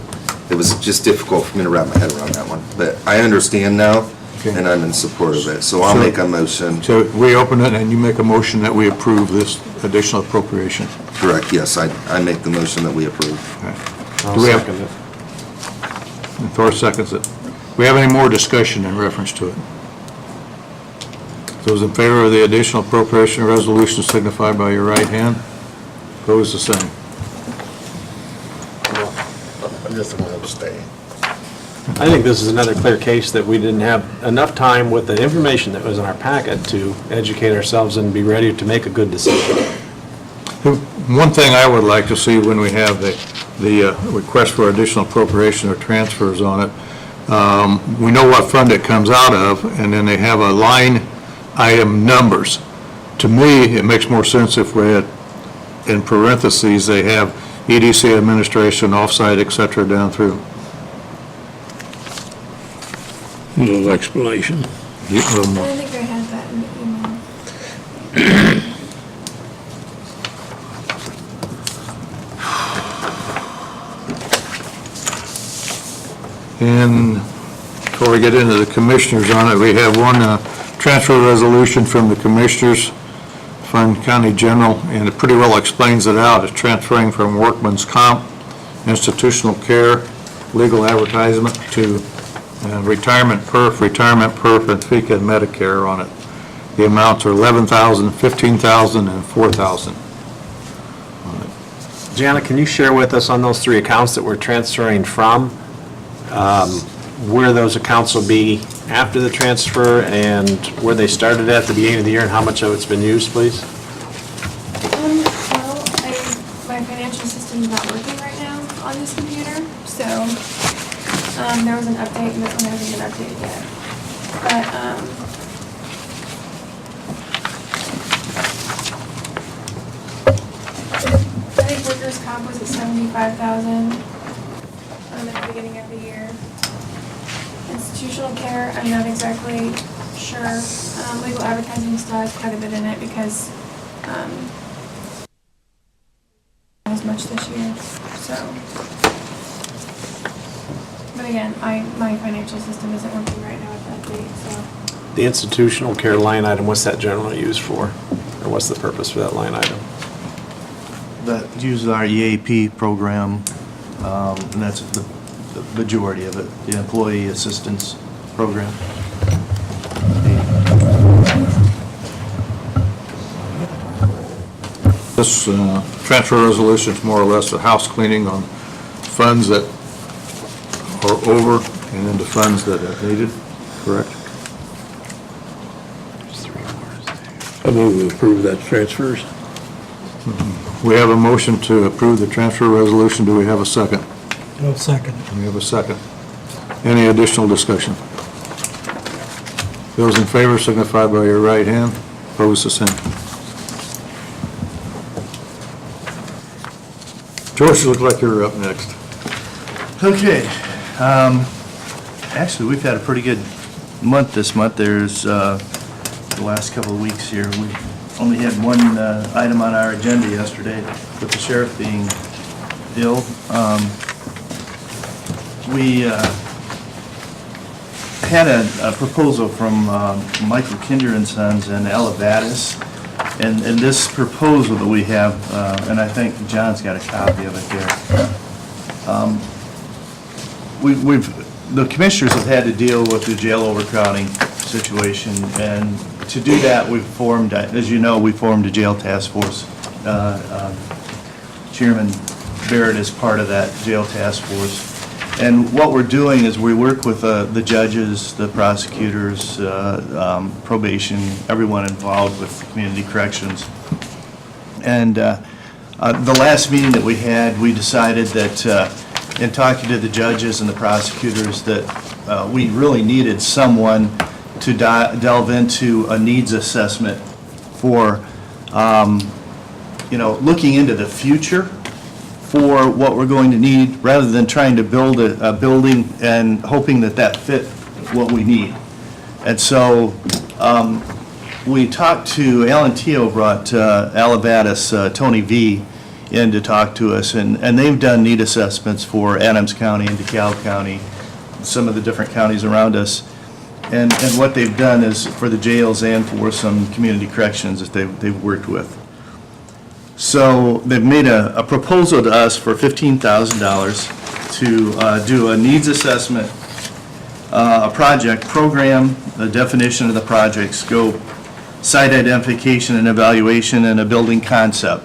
it was just difficult for me to wrap my head around that one. But I understand now, and I'm in support of it, so I'll make a motion. So we open it and you make a motion that we approve this additional appropriation. Correct, yes, I make the motion that we approve. I'll Do we have- second it. And Thor seconds it. Do we have any more discussion in reference to it? Those in favor of the additional appropriation resolution signify by your right hand. Opposed, the same. I just want to stay. I think this is another clear case that we didn't have enough time with the information that was in our packet to educate ourselves and be ready to make a good decision. One thing I would like to see when we have the request for additional appropriation or transfers on it, we know what fund it comes out of, and then they have a line item numbers. To me, it makes more sense if we had, in parentheses, they have EDC administration, offsite, et cetera, down through. Little explanation. I don't think I had that in the email. And before we get into the commissioners on it, we have one transfer resolution from the commissioners, Fund County General, and it pretty well explains it out. It's transferring from workman's comp, institutional care, legal advertisement to retirement perf, and FICA and Medicare on it. The amounts are $11,000, $15,000, and $4,000. Janet, can you share with us on those three accounts that we're transferring from, where those accounts will be after the transfer and where they started at the beginning of the year and how much of it's been used, please? Well, my financial system's not working right now on this computer, so, there was an update, and this one hasn't been updated yet. But, I think workers' comp was at 75,000 at the beginning of the year. Institutional care, I'm not exactly sure. Legal advertising still has quite a bit in it because, not as much this year, so. But again, my financial system isn't working right now at that date, so. The institutional care line item, what's that generally used for? Or what's the purpose for that line item? That uses our EAP program, and that's the majority of it, the Employee Assistance Program. This transfer resolution is more or less a house cleaning on funds that are over and into funds that are needed, correct? I move we approve that transfers. We have a motion to approve the transfer resolution. Do we have a second? I'll second. We have a second. Any additional discussion? Those in favor signify by your right hand. Opposed, the same. George, you look like you're up next. Okay. Actually, we've had a pretty good month this month. There's, the last couple of weeks here, we only had one item on our agenda yesterday with the sheriff being ill. We had a proposal from Michael Kinder and Sons and Alabatus, and this proposal that we have, and I think John's got a copy of it there. The commissioners have had to deal with the jail overcrowding situation, and to do that, we've formed, as you know, we formed a jail task force. Chairman Barrett is part of that jail task force. And what we're doing is we work with the judges, the prosecutors, probation, everyone involved with community corrections. And the last meeting that we had, we decided that in talking to the judges and the prosecutors that we really needed someone to delve into a needs assessment for, looking into the future for what we're going to need, rather than trying to build a building and hoping that fit what we need. And so we talked to, Alan Teo brought Alabatus, Tony V, in to talk to us, and they've done need assessments for Adams County and DeKalb County, some of the different counties around us. And what they've done is for the jails and for some community corrections that they've worked with. So they've made a proposal to us for $15,000 to do a needs assessment, a project program, the definition of the project scope, site identification and evaluation, and a building concept.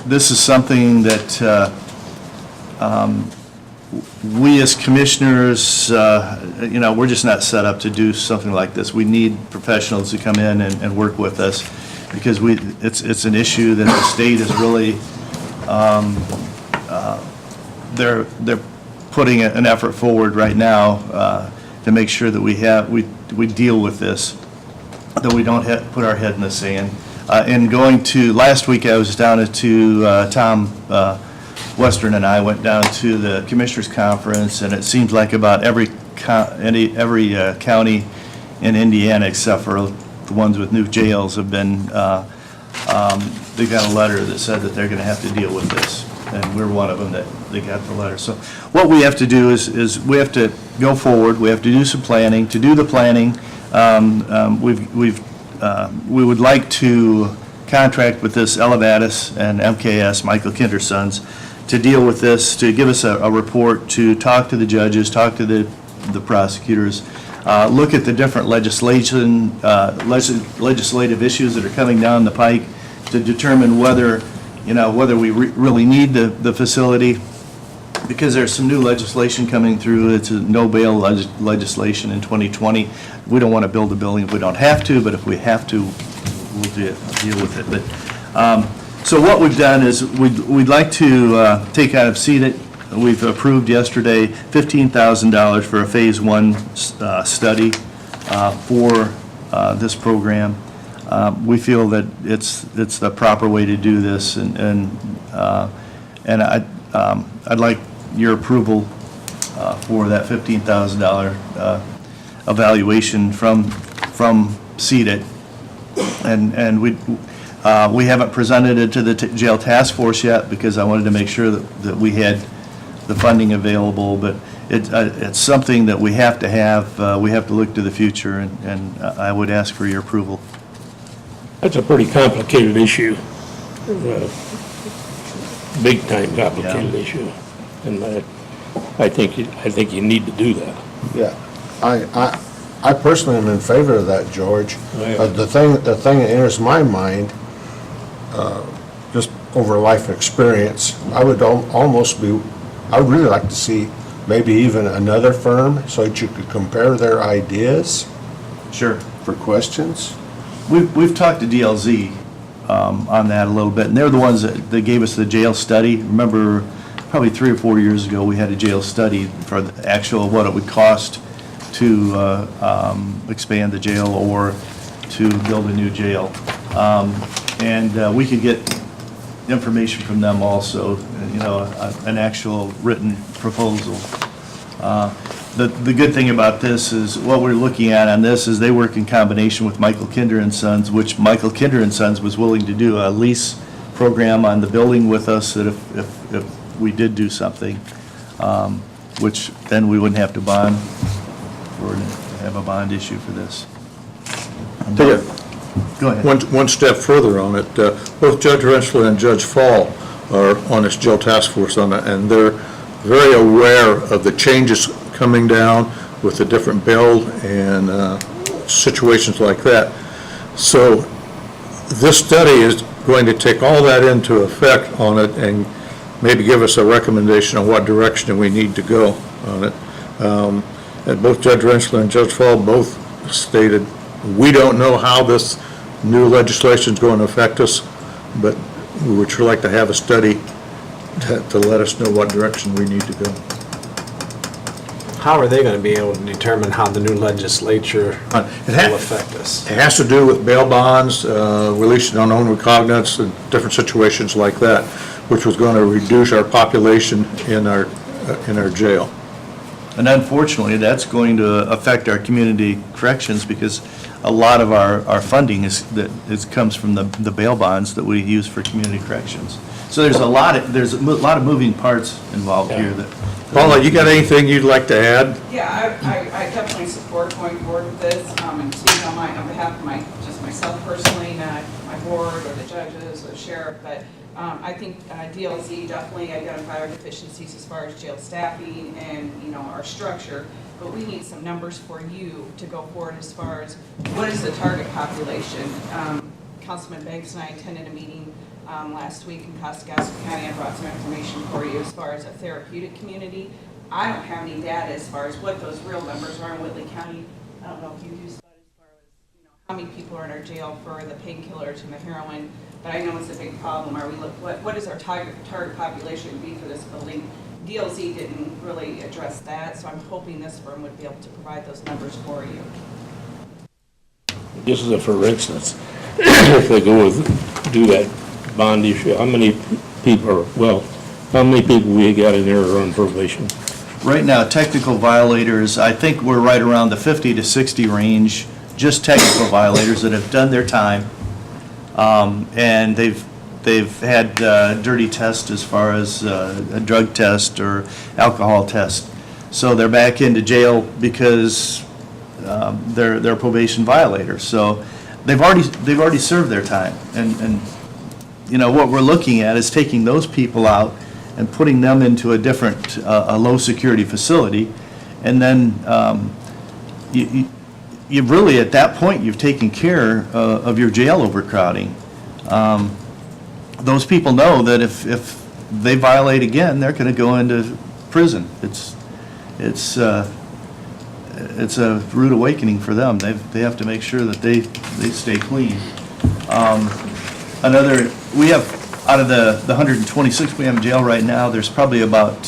This is something that we as commissioners, we're just not set up to do something like this. We need professionals to come in and work with us, because it's an issue that the state is really, they're putting an effort forward right now to make sure that we deal with this, that we don't put our head in the sand. And last week I was down to Tom Western and I went down to the Commissioners Conference, and it seems like about every county in Indiana, except for the ones with new jails, have been, they got a letter that said that they're going to have to deal with this, and we're one of them that they got the letter. So what we have to do is we have to go forward. We have to do some planning. To do the planning, we would like to contract with this Alabatus and MKS, Michael Kinder Sons, to deal with this, to give us a report, to talk to the judges, talk to the prosecutors, look at the different legislative issues that are coming down the pike, to determine whether we really need the facility, because there's some new legislation coming through. It's a no bail legislation in 2020. We don't want to build a building if we don't have to, but if we have to, we'll deal with it. But so what we've done is we'd like to take out of CEDAT. We've approved yesterday $15,000 for a phase 1 study for this program. We feel that it's the proper way to do this, and I'd like your approval for that $15,000 evaluation from CEDAT. And we haven't presented it to the jail task force yet, because I wanted to make sure that we had the funding available, but it's something that we have to have. We have to look to the future, and I would ask for your approval. That's a pretty complicated issue, big-time complicated issue, and I think you need to do that. Yeah, I personally am in favor of that, George. Yeah. The thing that enters my mind, just over life experience, I would really like to see maybe even another firm, so that you could compare their ideas. Sure. For questions. We've talked to DLZ on that a little bit, and they're the ones that gave us the jail study. Remember, probably 3 or 4 years ago, we had a jail study for the actual, what it would cost to expand the jail or to build a new jail. And we could get information from them also, an actual written proposal. The good thing about this is, what we're looking at on this is they work in combination with Michael Kinder and Sons, which Michael Kinder and Sons was willing to do a lease program on the building with us, that if we did do something, which then we wouldn't have to bond. to have a bond issue for this. Take it Go ahead. one step further on it. Both Judge Rentschler and Judge Fall are on this jail task force on it, and they're very aware of the changes coming down with the different bail and situations like that. So this study is going to take all that into effect on it and maybe give us a recommendation on what direction we need to go on it. And both Judge Rentschler and Judge Fall both stated, we don't know how this new legislation is going to affect us, but we would sure like to have a study to let us know what direction we need to go. How are they going to be able to determine how the new legislature will affect us? It has to do with bail bonds, releasing unknown recognizance, and different situations like that, which was going to reduce our population in our jail. And unfortunately, that's going to affect our community corrections because a lot of our funding comes from the bail bonds that we use for community corrections. So there's a lot of moving parts involved here that. Paula, you got anything you'd like to add? Yeah, I definitely support going forward with this, and speaking on behalf of just myself personally, not my board or the judges or the sheriff, but I think DLZ definitely identified our deficiencies as far as jail staffing and, our structure, but we need some numbers for you to go forward as far as what is the target population. Councilman Banks and I attended a meeting last week in Costa-Gasco County. I brought some information for you as far as a therapeutic community. I don't have any data as far as what those real numbers are in Whitley County. I don't know if you do studies as far as how many people are in our jail for the painkillers and the heroin, but I know it's a big problem. What is our target population be for this building? DLZ didn't really address that, so I'm hoping this firm would be able to provide those numbers for you. This is for instance, if they do that bond issue, how many people we got in there are on probation? Right now, technical violators, I think we're right around the 50 to 60 range, just technical violators that have done their time. And they've had dirty tests as far as a drug test or alcohol test. So they're back into jail because they're probation violators. So they've already served their time. And what we're looking at is taking those people out and putting them into a different, a low-security facility. And then you really, at that point, you've taken care of your jail overcrowding. Those people know that if they violate again, they're going to go into prison. It's a rude awakening for them. They have to make sure that they stay clean. We have, out of the 126 we have in jail right now, there's probably about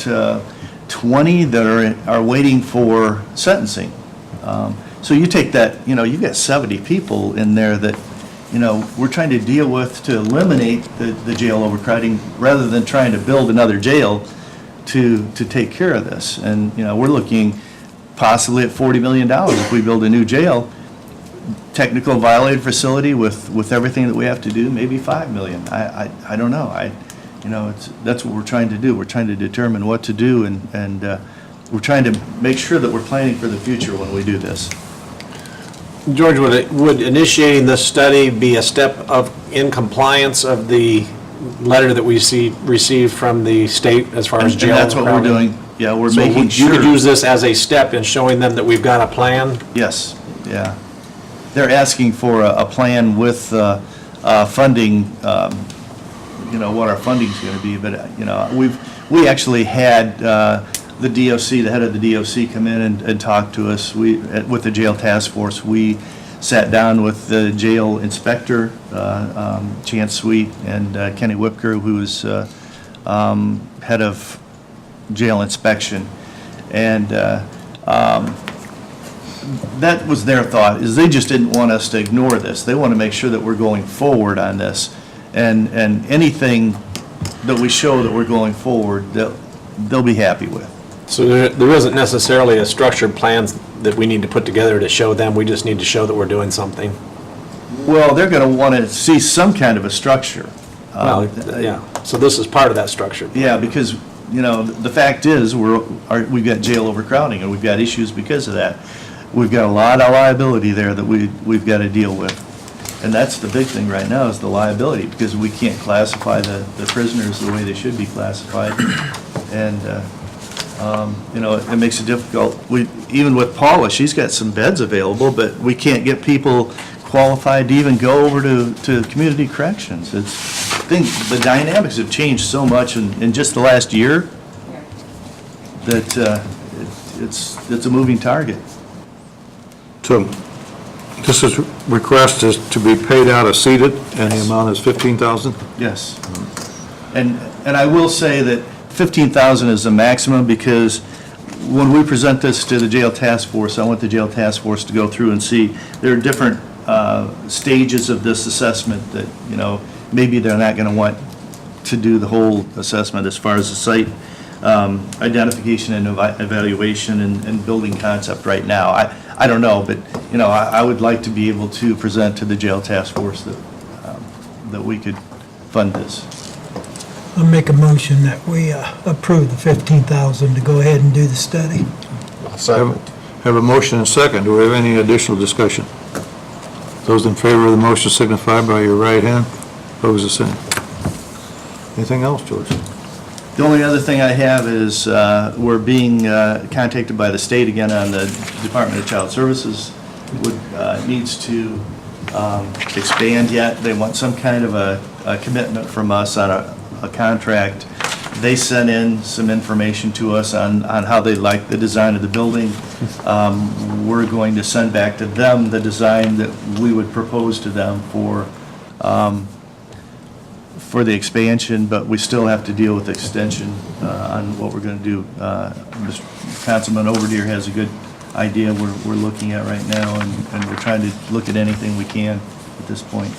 20 that are waiting for sentencing. So you take that, you've got 70 people in there that, we're trying to deal with to eliminate the jail overcrowding rather than trying to build another jail to take care of this. And, we're looking possibly at $40 million if we build a new jail. Technical violated facility with everything that we have to do, maybe $5 million. I don't know. That's what we're trying to do. We're trying to determine what to do, and we're trying to make sure that we're planning for the future when we do this. George, would initiating this study be a step in compliance of the letter that we received from the state as far as jail? And that's what we're doing. Yeah, we're so making sure. You could use this as a step in showing them that we've got a plan? Yes, yeah. They're asking for a plan with funding, what our funding's going to be. But, we actually had the DOC, the head of the DOC, come in and talk to us. With the jail task force, we sat down with the jail inspector, Chance Sweet, and Kenny Whipker, who is head of jail inspection. And that was their thought, is they just didn't want us to ignore this. They want to make sure that we're going forward on this. And anything that we show that we're going forward, they'll be happy with. So there isn't necessarily a structured plan that we need to put together to show them. We just need to show that we're doing something. Well, they're going to want to see some kind of a structure. Yeah. So this is part of that structure. Yeah, because, the fact is, we've got jail overcrowding, and we've got issues because of that. we've got a lot of liability there that we've got to deal with. And that's the big thing right now, is the liability, because we can't classify the prisoners the way they should be classified. And, you know, it makes it difficult. Even with Paula, she's got some beds available, but we can't get people qualified to even go over to community corrections. The dynamics have changed so much in just the last year that it's a moving target. So, this is, request is to be paid out of seated, and the amount is $15,000? Yes. And I will say that 15,000 is the maximum, because when we present this to the jail task force, I want the jail task force to go through and see, there are different stages of this assessment that, you know, maybe they're not going to want to do the whole assessment as far as the site identification and evaluation and building concept right now. I don't know, but, you know, I would like to be able to present to the jail task force that we could fund this. I'll make a motion that we approve the 15,000 to go ahead and do the study. Have a motion and second. Do we have any additional discussion? Those in favor of the motion signify by your right hand. Opposed, the same. Anything else, George? The only other thing I have is we're being contacted by the state again on the Department of Child Services. Needs to expand yet. They want some kind of a commitment from us on a contract. They sent in some information to us on how they like the design of the building. We're going to send back to them the design that we would propose to them for the expansion, but we still have to deal with extension on what we're going to do. Mr. Councilman Overdeer has a good idea we're looking at right now, and we're trying to look at anything we can at this point.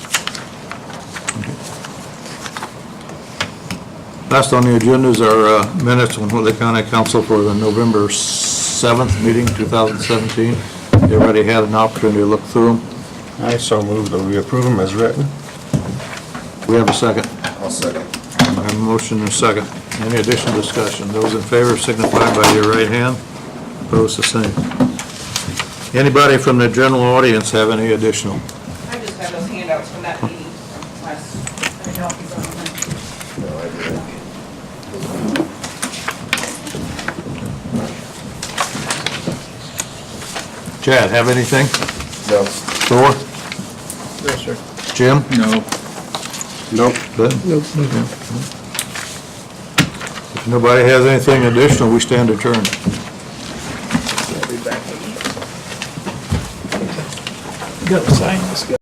Last on the agenda is our minutes from Whitley County Council for the November 7th meeting, 2017. Everybody had an opportunity to look through them. I so move that we approve them as written. We have a second. I'll second. I have a motion and a second. Any additional discussion? Those in favor signify by your right hand. Opposed, the same. Anybody from the general audience have any additional? I just have those handouts from that meeting from last, I don't know if you saw them. Chad, have anything? No. Thor? No, sir. Jim? No. Nope. Nope. If nobody has anything additional, we stand adjourned. Got to sign this guy.